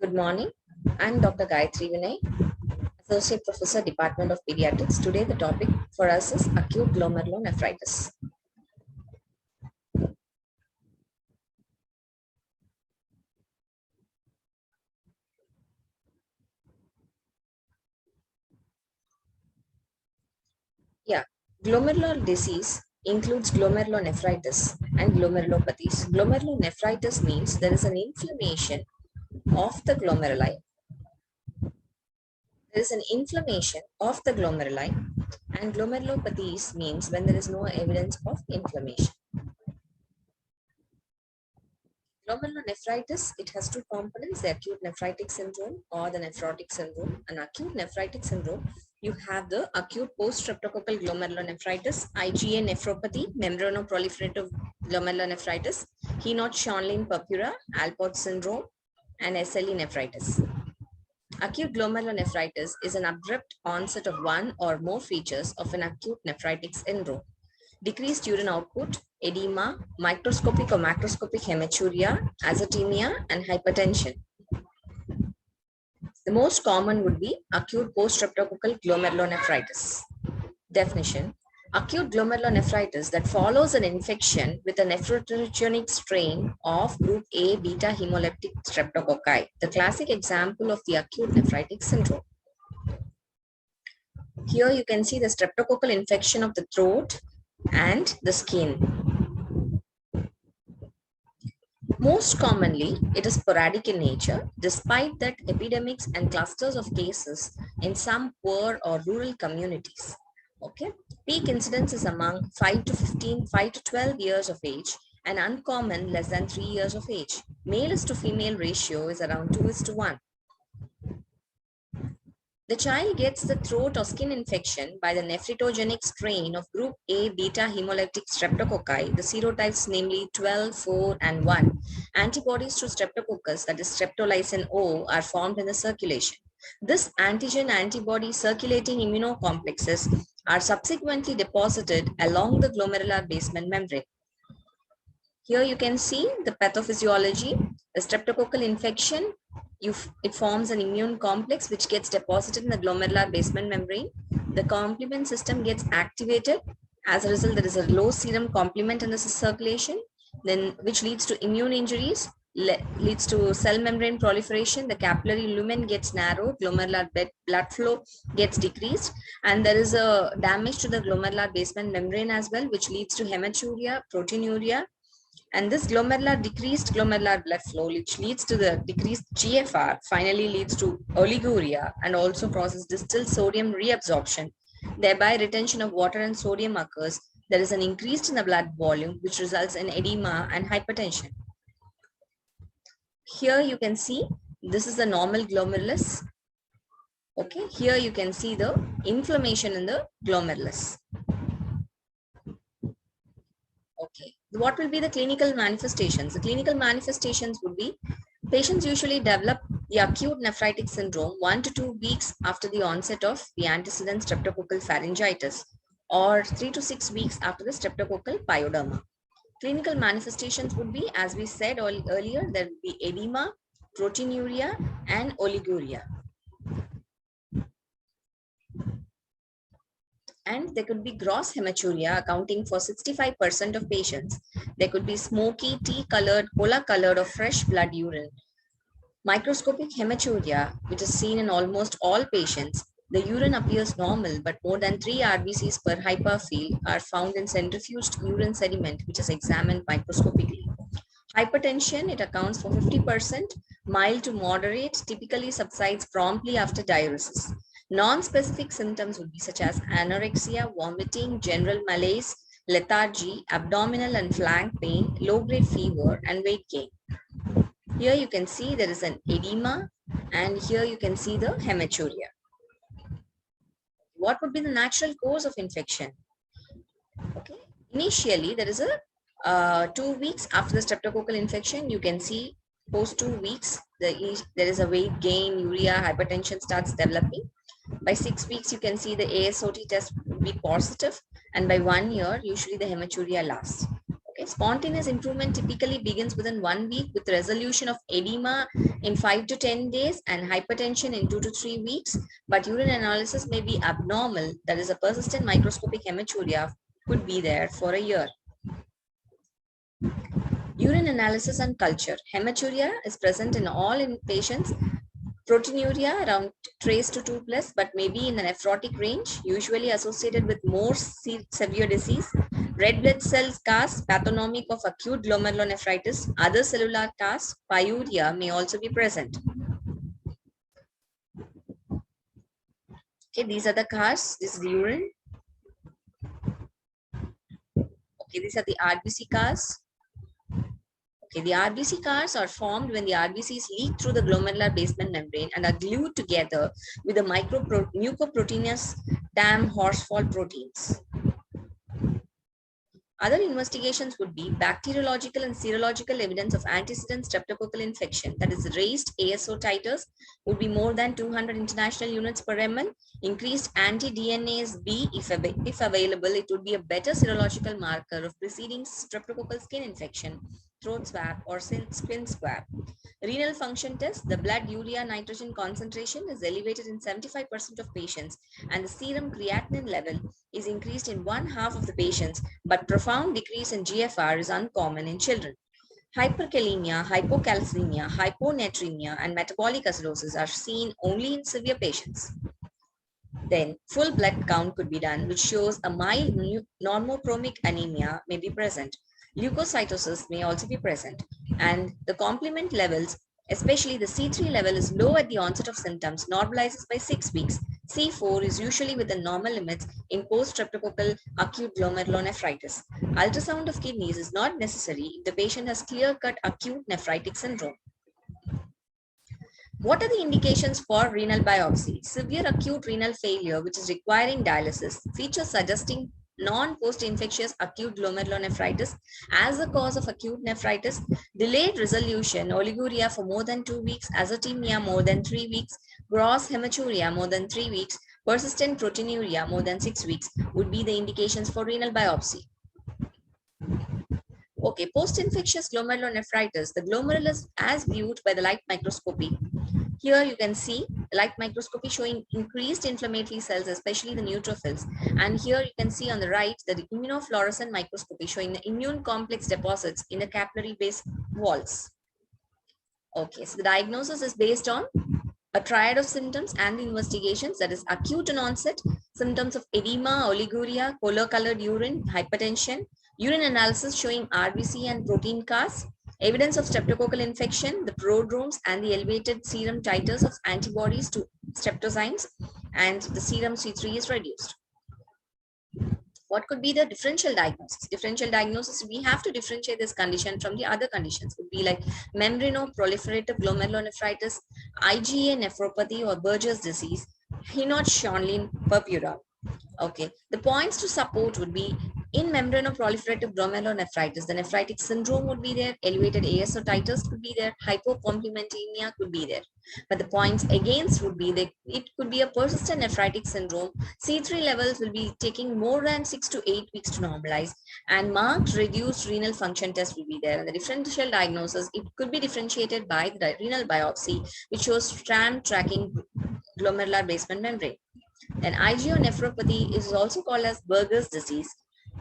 Good morning. I'm Dr. Gayatri Vinay, Associate Professor, Department of Pediatrics. Today, the topic for us is acute glomerulonephritis. Yeah, glomerular disease includes glomerulonephritis and glomerulopathies. Glomerulonephritis means there is an inflammation of the glomeruli. There is an inflammation of the glomeruli, and glomerulopathies means when there is no evidence of inflammation. Glomerulonephritis, it has two components, the acute nephritic syndrome or the nephrotic syndrome. An acute nephritic syndrome, you have the acute post-streptococcal glomerulonephritis, IgA nephropathy, membranoproliferative glomerulonephritis, Heanot-Schönlein purpura, Alport syndrome, and SLE nephritis. Acute glomerulonephritis is an abrupt onset of one or more features of an acute nephritic syndrome. Decreased urine output, edema, microscopic or macroscopic hematuria, azotemia, and hypertension. The most common would be acute post-streptococcal glomerulonephritis. Definition: acute glomerulonephritis that follows an infection with a nephrogenic strain of group A beta hemolytic streptococci, the classic example of the acute nephritic syndrome. Here you can see the streptococcal infection of the throat and the skin. Most commonly, it is sporadic in nature, despite that epidemics and clusters of cases in some poor or rural communities. Okay, peak incidence is among 5 to 15, 5 to 12 years of age, and uncommon less than 3 years of age. Male is to female ratio is around 2:1. The child gets the throat or skin infection by the nephrogenic strain of group A beta hemolytic streptococci, the serotypes namely 12, 4, and 1. Antibodies to streptococcus, that is streptolysin O, are formed in the circulation. This antigen-antibody circulating immunocomplexes are subsequently deposited along the glomerular basement membrane. Here you can see the pathophysiology. The streptococcal infection, it forms an immune complex which gets deposited in the glomerular basement membrane. The complement system gets activated. As a result, there is a low serum complement in the circulation, then which leads to immune injuries, leads to cell membrane proliferation. The capillary lumen gets narrowed, glomerular blood flow gets decreased, and there is a damage to the glomerular basement membrane as well, which leads to hematuria, proteinuria. And this decreased glomerular blood flow, which leads to the decreased GFR, finally leads to oliguria and also causes distal sodium reabsorption, thereby retention of water and sodium occurs. There is an increase in the blood volume, which results in edema and hypertension. Here you can see, this is the normal glomerulus. Okay, here you can see the inflammation in the glomerulus. Okay, what will be the clinical manifestations? The clinical manifestations would be patients usually develop the acute nephritic syndrome 1 to 2 weeks after the onset of the antecedent streptococcal pharyngitis or 3 to 6 weeks after the streptococcal pyoderma. Clinical manifestations would be, as we said earlier, there would be edema, proteinuria, and oliguria. And there could be gross hematuria accounting for 65% of patients. There could be smoky, tea-colored, cola-colored or fresh blood urine. Microscopic hematuria, which is seen in almost all patients. The urine appears normal, but more than 3 RBCs per hyperfeel are found in centrifuged urine sediment, which is examined microscopically. Hypertension, it accounts for 50%, mild to moderate, typically subsides promptly after diuresis. Non-specific symptoms would be such as anorexia, vomiting, general malaise, lethargy, abdominal and flank pain, low-grade fever, and weight gain. Here you can see there is an edema, and here you can see the hematuria. What would be the natural cause of infection? Okay, initially there is a 2 weeks after the streptococcal infection, you can see post 2 weeks, there is a weight gain, urea, hypertension starts developing. By 6 weeks, you can see the ASOT test will be positive, and by 1 year, usually the hematuria lasts. Okay, Spontaneous improvement typically begins within 1 week with resolution of edema in 5 to 10 days and hypertension in 2 to 3 weeks, but urine analysis may be abnormal, that is a persistent microscopic hematuria could be there for a year. Urine analysis and culture. Hematuria is present in all in patients. Proteinuria around trace to 2 plus, but maybe in the nephrotic range, usually associated with more severe disease. Red blood cells cast, pathognomic of acute glomerulonephritis, other cellular casts, pyuria may also be present. Okay, these are the casts. This is the urine. Okay, these are the RBC casts. Okay, the RBC casts are formed when the RBCs leak through the glomerular basement membrane and are glued together with the mucoproteinous dam horsefall proteins. Other investigations would be bacteriological and serological evidence of antecedent streptococcal infection, that is raised ASO titers would be more than 200 international units per ml. Increased anti-DNase B, if available, it would be a better serological marker of preceding streptococcal skin infection, throat swab or skin swab. Renal function test, the blood urea nitrogen concentration is elevated in 75% of patients and the serum creatinine level is increased in 1/2 of the patients, but profound decrease in GFR is uncommon in children. Hyperkalemia, hypocalcemia, hyponatremia, and metabolic acidosis are seen only in severe patients. Then full blood count could be done, which shows a mild normochromic anemia may be present. Leukocytosis may also be present, and the complement levels, especially the C3 level, is low at the onset of symptoms, normalizes by 6 weeks. C4 is usually within normal limits in post-streptococcal acute glomerulonephritis. Ultrasound of kidneys is not necessary if the patient has clear-cut acute nephritic syndrome. What are the indications for renal biopsy? Severe acute renal failure, which is requiring dialysis, features suggesting non-post-infectious acute glomerulonephritis as a cause of acute nephritis, delayed resolution, oliguria for more than 2 weeks, azotemia more than 3 weeks, gross hematuria more than 3 weeks, persistent proteinuria more than 6 weeks would be the indications for renal biopsy. Okay, post-infectious glomerulonephritis, the glomerulus as viewed by the light microscopy. Here you can see light microscopy showing increased inflammatory cells, especially the neutrophils. And here you can see on the right the immunofluorescent microscopy showing the immune complex deposits in the capillary base walls. Okay, so the diagnosis is based on a triad of symptoms and the investigations, that is acute in onset, symptoms of edema, oliguria, color-colored urine, hypertension, urine analysis showing RBC and protein casts, evidence of streptococcal infection, the prodromes and the elevated serum titers of antibodies to streptozymes, and the serum C3 is reduced. What could be the differential diagnosis? Differential diagnosis, we have to differentiate this condition from the other conditions. Would be like membranoproliferative glomerulonephritis, IgA nephropathy or Buerger's disease, Hinault-Schönlein purpura. Okay, the points to support would be in membranoproliferative glomerulonephritis, the nephritic syndrome would be there, elevated ASO titers could be there, hypocomplementemia could be there. But the points against would be that it could be a persistent nephritic syndrome. C3 levels will be taking more than 6 to 8 weeks to normalize, and marked reduced renal function test will be there. And the differential diagnosis, it could be differentiated by the renal biopsy, which shows STRAM tracking glomerular basement membrane. Then IgA nephropathy is also called as Buerger's disease.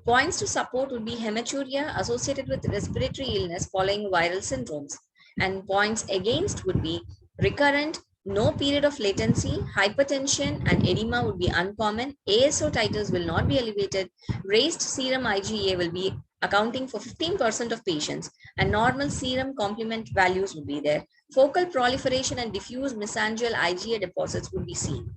Points to support would be hematuria associated with respiratory illness following viral syndromes. And points against would be recurrent, no period of latency, hypertension and edema would be uncommon, ASO titers will not be elevated, raised serum IgA will be accounting for 15% of patients, and normal serum complement values would be there. Focal proliferation and diffuse mesangial IgA deposits would be seen.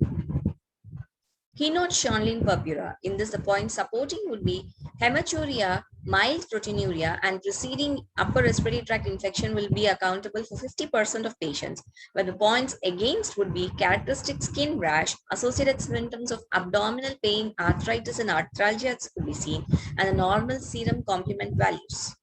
Hinault-Schönlein purpura. In this, the point supporting would be hematuria, mild proteinuria, and preceding upper respiratory tract infection will be accountable for 50% of patients, where the points against would be characteristic skin rash, associated symptoms of abdominal pain, arthritis, and arthralgias could be seen, and the normal serum complement values.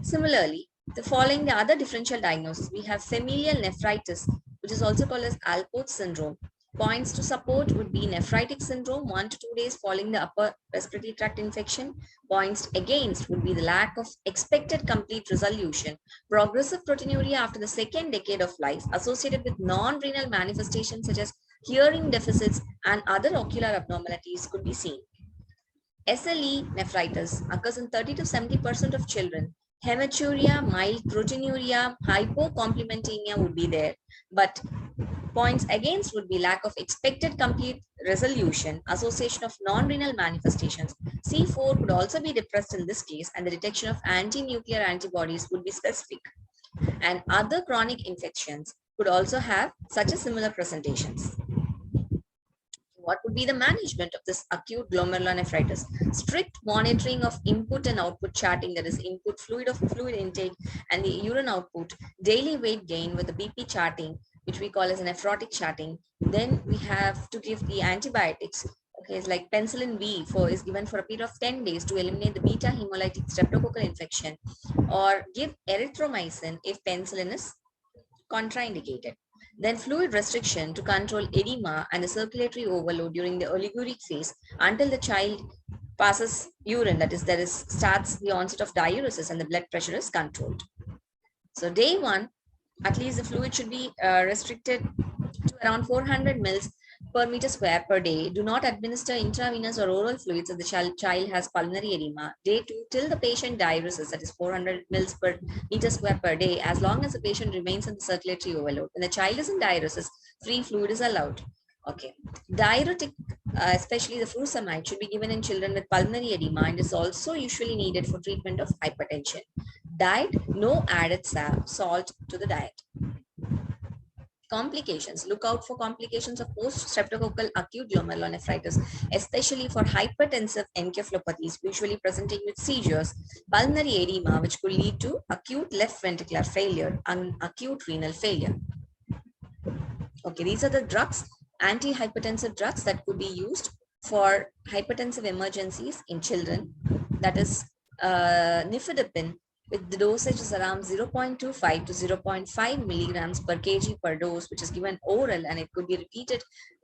Similarly, following the other differential diagnosis, we have familial nephritis, which is also called as Alport syndrome. Points to support would be nephritic syndrome, 1 to 2 days following the upper respiratory tract infection. Points against would be the lack of expected complete resolution, progressive proteinuria after the second decade of life associated with non-renal manifestations such as hearing deficits and other ocular abnormalities could be seen. SLE nephritis occurs in 30 to 70% of children. Hematuria, mild proteinuria, hypocomplementemia would be there, but points against would be lack of expected complete resolution, association of non-renal manifestations. C4 could also be depressed in this case, and the detection of anti-nuclear antibodies would be specific. And other chronic infections could also have such a similar presentations. What would be the management of this acute glomerulonephritis? Strict monitoring of input and output charting, that is input fluid intake and the urine output, daily weight gain with the BP charting, which we call as a nephrotic charting. Then we have to give the antibiotics. Okay, it's like penicillin V is given for a period of 10 days to eliminate the beta hemolytic streptococcal infection, or give erythromycin if penicillin is contraindicated. Then fluid restriction to control edema and the circulatory overload during the oliguric phase until the child passes urine, that is, starts the onset of diuresis and the blood pressure is controlled. So day one, at least the fluid should be restricted to around 400 mils per meter square per day. Do not administer intravenous or oral fluids if the child has pulmonary edema. Day 2, till the patient diuresis, that is 400 mils per meter square per day, as long as the patient remains in the circulatory overload. When the child is in diuresis, free fluid is allowed. Okay. Diuretic, especially the furosemide, should be given in children with pulmonary edema and is also usually needed for treatment of hypertension. Diet, no added salt to the diet. Complications. Look out for complications of post-streptococcal acute glomerulonephritis, especially for hypertensive encephalopathies, usually presenting with seizures, pulmonary edema, which could lead to acute left ventricular failure and acute renal failure. Okay, these are the drugs, antihypertensive drugs that could be used for hypertensive emergencies in children. That is nifedipine, with the dosage is around 0.25 to 0.5 milligrams per kg per dose, which is given oral, and it could be repeated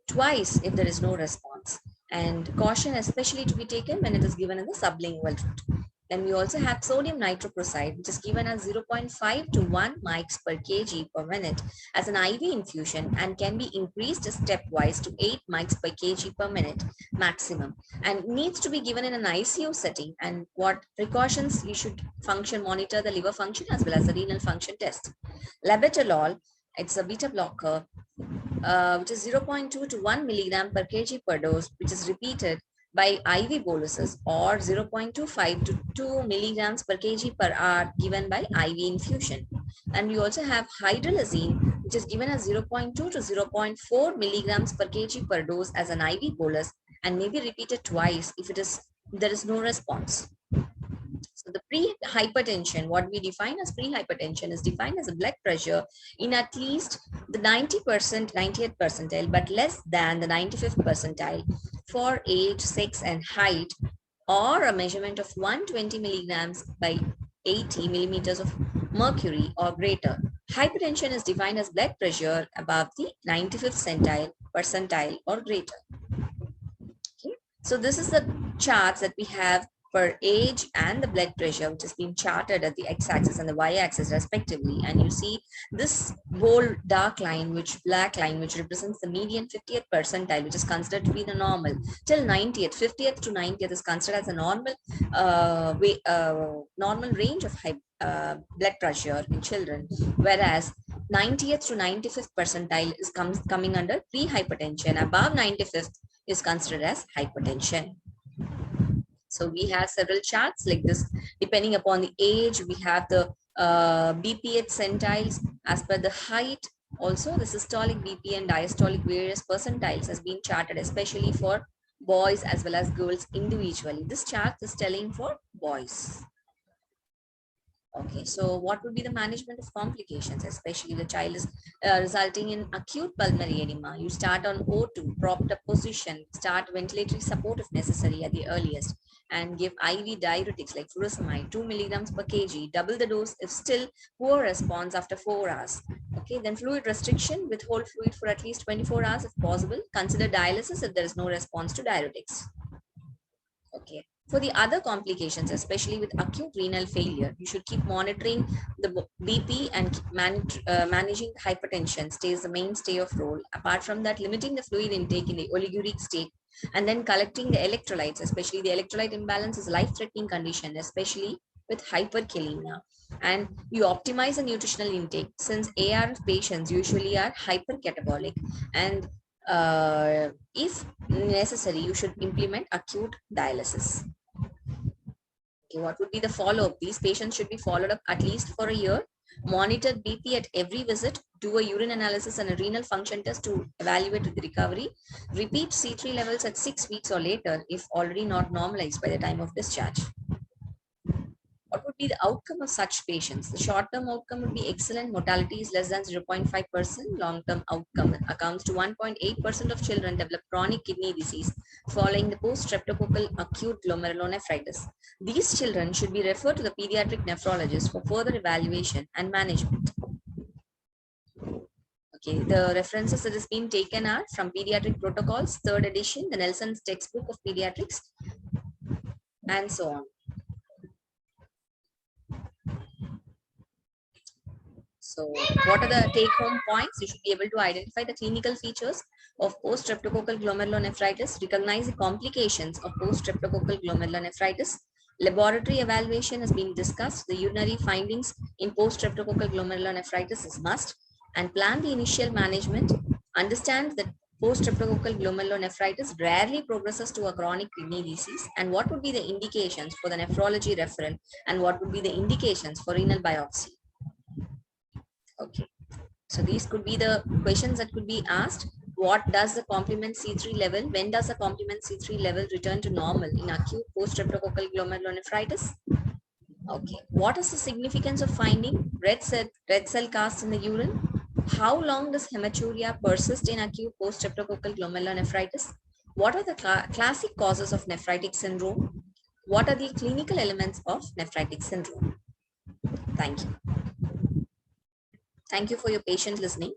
twice if there is no response. And caution especially to be taken when it is given in the sublingual route. Then we also have sodium nitroprusside, which is given as 0.5 to 1 mics per kg per minute as an IV infusion and can be increased stepwise to 8 mics per kg per minute maximum, and needs to be given in an ICU setting. And what precautions you should monitor the liver function as well as the renal function test. Labetalol, it's a beta blocker, which is 0.2 to 1 milligram per kg per dose, which is repeated by IV boluses, or 0.25 to 2 milligrams per kg per hour given by IV infusion. And we also have hydralazine, which is given as 0.2 to 0.4 milligrams per kg per dose as an IV bolus and may be repeated twice if there is no response. So the pre-hypertension, what we define as pre-hypertension, is defined as a blood pressure in at least the 90th percentile, but less than the 95th percentile for age, sex, and height, or a measurement of 120 milligrams by 80 millimeters of mercury or greater. Hypertension is defined as blood pressure above the 95th percentile or greater. Okay. So this is the charts that we have for age and the blood pressure, which has been charted at the x-axis and the y-axis respectively. And you see this bold dark line, black line, which represents the median 50th percentile, which is considered to be the normal. Till 90th, 50th to 90th is considered as a normal normal range of blood pressure in children, whereas 90th to 95th percentile is coming under pre-hypertension. Above 95th is considered as hypertension. So we have several charts like this. Depending upon the age, we have the BP centiles as per the height. Also, the systolic BP and diastolic various percentiles has been charted, especially for boys as well as girls individually. This chart is telling for boys. Okay, so what would be the management of complications, especially the child is resulting in acute pulmonary edema? You start on O2, propped up position, start ventilatory support if necessary at the earliest, and give IV diuretics like furosemide, 2 milligrams per kg, double the dose if still poor response after 4 hours. Okay, then fluid restriction, withhold fluid for at least 24 hours if possible. Consider dialysis if there is no response to diuretics. Okay. For the other complications, especially with acute renal failure, you should keep monitoring the BP and managing hypertension stays the mainstay of role. Apart from that, limiting the fluid intake in the oliguric state and then collecting the electrolytes, especially the electrolyte imbalance is life-threatening condition, especially with hyperkalemia. And you optimize the nutritional intake since AR patients usually are hypercatabolic, and if necessary, you should implement acute dialysis. Okay, what would be the follow-up? These patients should be followed up at least for a year, monitor BP at every visit, do a urine analysis and a renal function test to evaluate the recovery, repeat C3 levels at 6 weeks or later if already not normalized by the time of discharge. What would be the outcome of such patients? The short-term outcome would be excellent. Mortality is less than 0.5%. Long-term outcome accounts to 1.8% of children develop chronic kidney disease following the post-streptococcal acute glomerulonephritis. These children should be referred to the pediatric nephrologist for further evaluation and management. Okay, the references that has been taken are from Pediatric Protocols, 3rd edition, the Nelson's textbook of pediatrics, and so on. So what are the take-home points? You should be able to identify the clinical features of post-streptococcal glomerulonephritis, recognize the complications of post-streptococcal glomerulonephritis. Laboratory evaluation has been discussed. The urinary findings in post-streptococcal glomerulonephritis is must, and plan the initial management. Understand that post-streptococcal glomerulonephritis rarely progresses to a chronic kidney disease, and what would be the indications for the nephrology referral, and what would be the indications for renal biopsy. Okay, so these could be the questions that could be asked. What does the complement C3 level, when does the complement C3 level return to normal in acute post-streptococcal glomerulonephritis? Okay, what is the significance of finding red cell casts in the urine? How long does hematuria persist in acute post-streptococcal glomerulonephritis? What are the classic causes of nephritic syndrome? What are the clinical elements of nephritic syndrome? Thank you. Thank you for your patient listening.